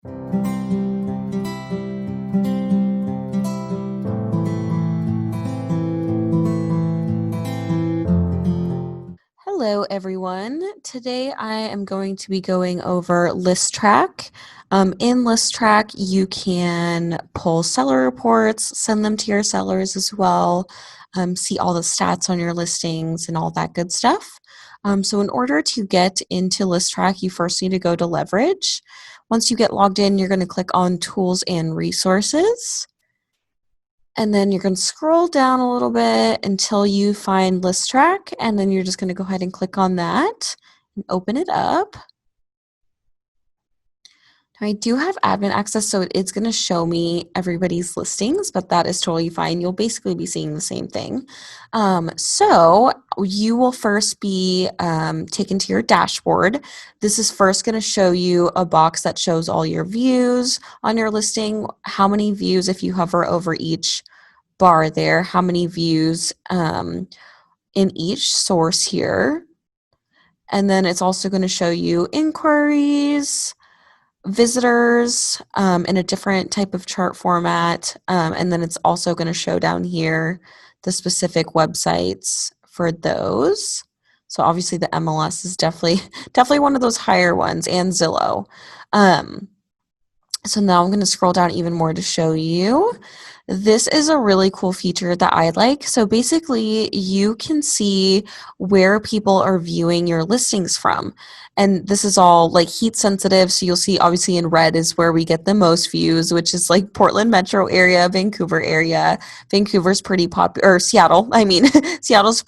Hello, everyone. Today I am going to be going over ListTrack. In ListTrack, you can pull seller reports, send them to your sellers as well, see all the stats on your listings and all that good stuff. So in order to get into ListTrack, you first need to go to Leverage. Once you get logged in, you're going to click on Tools and Resources. And then you're going to scroll down a little bit until you find ListTrack, and then you're just going to go ahead and click on that and open it up. Now, I do have admin access, so it's going to show me everybody's listings, but that is totally fine. You'll basically be seeing the same thing. So you will first be taken to your dashboard. This is first going to show you a box that shows all your views on your listing, how many views if you hover over each bar there, how many views in each source here. And then it's also going to show you inquiries, visitors in a different type of chart format. And then it's also going to show down here the specific websites for those. So obviously the MLS is definitely one of those higher ones, and Zillow. So now I'm going to scroll down even more to show you. This is a really cool feature that I like. So basically, you can see where people are viewing your listings from. And this is all like heat sensitive. So you'll see obviously in red is where we get the most views, which is like Portland metro area, Vancouver area. Vancouver's pretty popular, or Seattle. I mean, Seattle's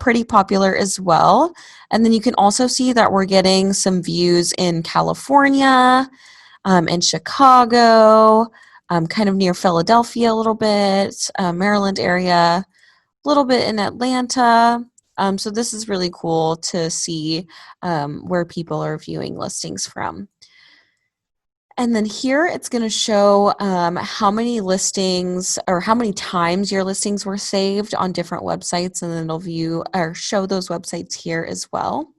pretty popular as well. And then you can also see that we're getting some views in California, in Chicago, kind of near Philadelphia a little bit, Maryland area, a little bit in Atlanta. So this is really cool to see where people are viewing listings from. And then here it's going to show how many listings or how many times your listings were saved on different websites, and then it'll view or show those websites here as well.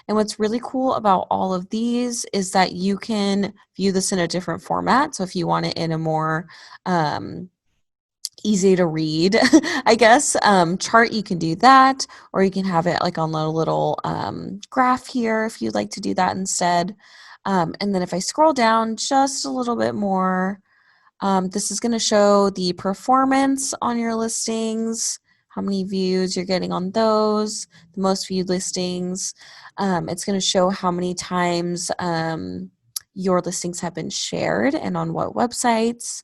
And what's really cool about all of these is that you can view this in a different format. So if you want it in a more easy to read, I guess, chart, you can do that, or you can have it like on a little graph here if you'd like to do that instead. And then if I scroll down just a little bit more, this is going to show the performance on your listings, how many views you're getting on those, the most viewed listings. It's going to show how many times your listings have been shared and on what websites.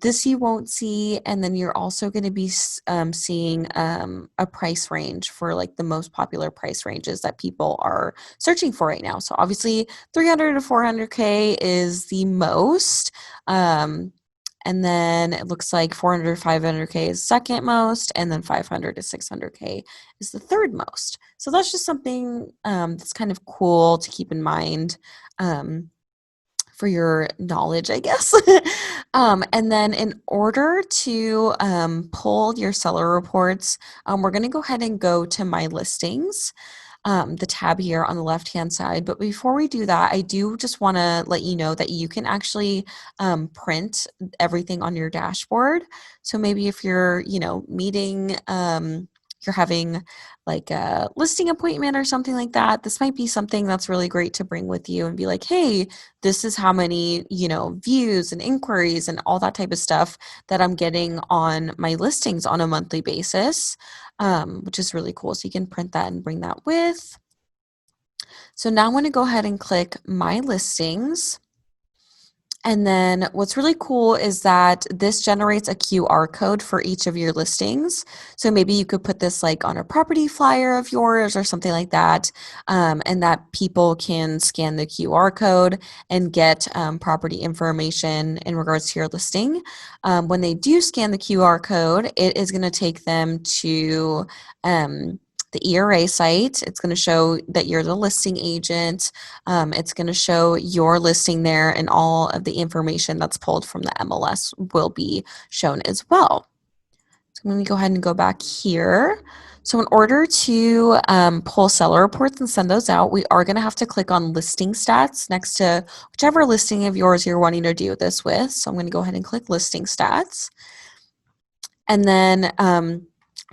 This you won't see, and then you're also going to be seeing a price range for like the most popular price ranges that people are searching for right now. So obviously 300 to 400K is the most. And then it looks like 400 to 500K is second most, and then 500 to 600K is the third most. So that's just something that's kind of cool to keep in mind for your knowledge, I guess. And then in order to pull your seller reports, we're going to go ahead and go to My Listings. The tab here on the left-hand side. But before we do that, I do just want to let you know that you can actually print everything on your dashboard. So maybe if you're, meeting, you're having like a listing appointment or something like that, this might be something that's really great to bring with you and be like, hey, this is how many, views and inquiries and all that type of stuff that I'm getting on my listings on a monthly basis, which is really cool. So you can print that and bring that with. So now I'm going to go ahead and click My Listings. And then what's really cool is that this generates a QR code for each of your listings. So maybe you could put this like on a property flyer of yours or something like that, and that people can scan the QR code and get property information in regards to your listing. When they do scan the QR code, it is going to take them to the ERA site. It's going to show that you're the listing agent. It's going to show your listing there, and all of the information that's pulled from the MLS will be shown as well. So I'm going to go ahead and go back here. So in order to pull seller reports and send those out, we are going to have to click on listing stats next to whichever listing of yours you're wanting to do this with. So I'm going to go ahead and click listing stats. And then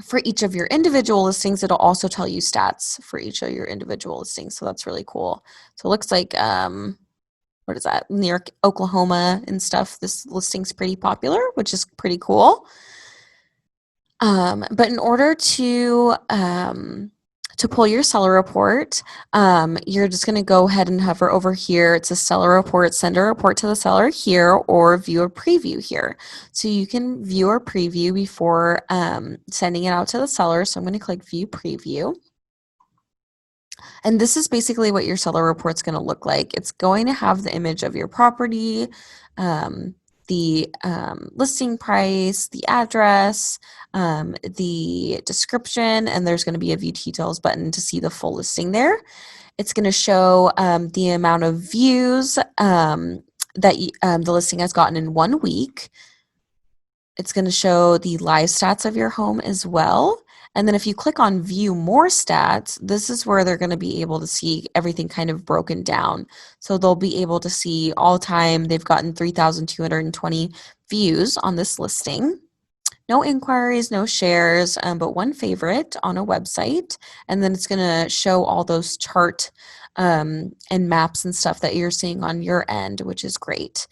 for each of your individual listings, it'll also tell you stats for each of your individual listings. So that's really cool. So it looks like, what is that, near Oklahoma and stuff. This listing's pretty popular, which is pretty cool. But in order to pull your seller report, you're just going to go ahead and hover over here. It's a seller report, send a report to the seller here, or view a preview here. So you can view or preview before sending it out to the seller. So I'm going to click view preview. And this is basically what your seller report's going to look like. It's going to have the image of your property, the listing price, the address, the description, and there's going to be a view details button to see the full listing there. It's going to show the amount of views that the listing has gotten in 1 week. It's going to show the live stats of your home as well. And then if you click on view more stats, this is where they're going to be able to see everything kind of broken down. So they'll be able to see all time they've gotten 3,220 views on this listing. No inquiries, no shares, but one favorite on a website. And then it's going to show all those chart and maps and stuff that you're seeing on your end, which is great.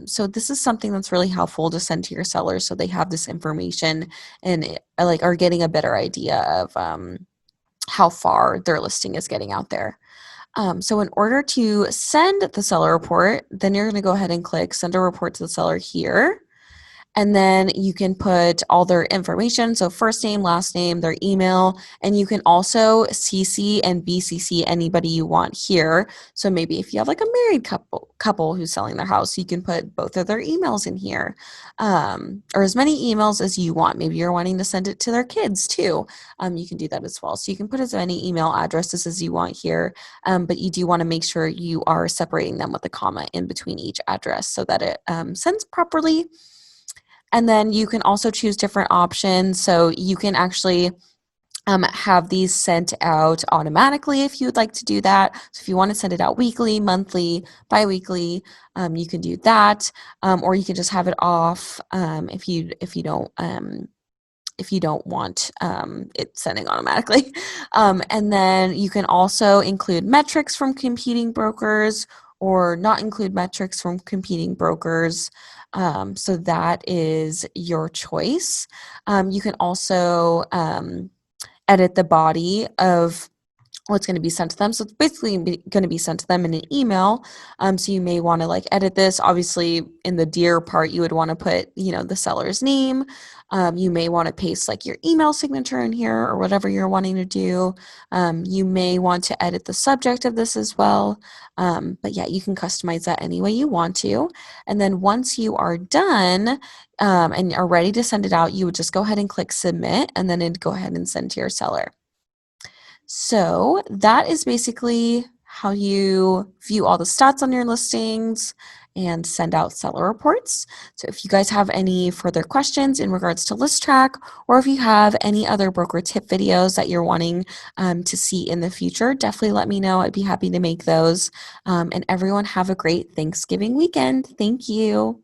So this is something that's really helpful to send to your sellers so they have this information and like are getting a better idea of how far their listing is getting out there. So in order to send the seller report, then you're going to go ahead and click send a report to the seller here. And then you can put all their information, so first name, last name, their email, and you can also CC and BCC anybody you want here. So maybe if you have like a married couple who's selling their house, you can put both of their emails in here, or as many emails as you want. Maybe you're wanting to send it to their kids too. You can do that as well. So you can put as many email addresses as you want here, but you do want to make sure you are separating them with a comma in between each address so that it sends properly. And then you can also choose different options. So you can actually have these sent out automatically if you would like to do that. So if you want to send it out weekly, monthly, bi-weekly, you can do that. Or you can just have it off if you don't want it sending automatically. And then you can also include metrics from competing brokers or not include metrics from competing brokers. So that is your choice. You can also edit the body of what's going to be sent to them. So it's basically going to be sent to them in an email. So you may want to like edit this. Obviously, in the dear part, you would want to put, the seller's name. You may want to paste like your email signature in here or whatever you're wanting to do. You may want to edit the subject of this as well. But yeah, you can customize that any way you want to. And then once you are done and are ready to send it out, you would just go ahead and click submit, and then it'd go ahead and send to your seller. So that is basically how you view all the stats on your listings and send out seller reports. So if you guys have any further questions in regards to ListTrack, or if you have any other broker tip videos that you're wanting to see in the future, definitely let me know. I'd be happy to make those. And everyone have a great Thanksgiving weekend. Thank you.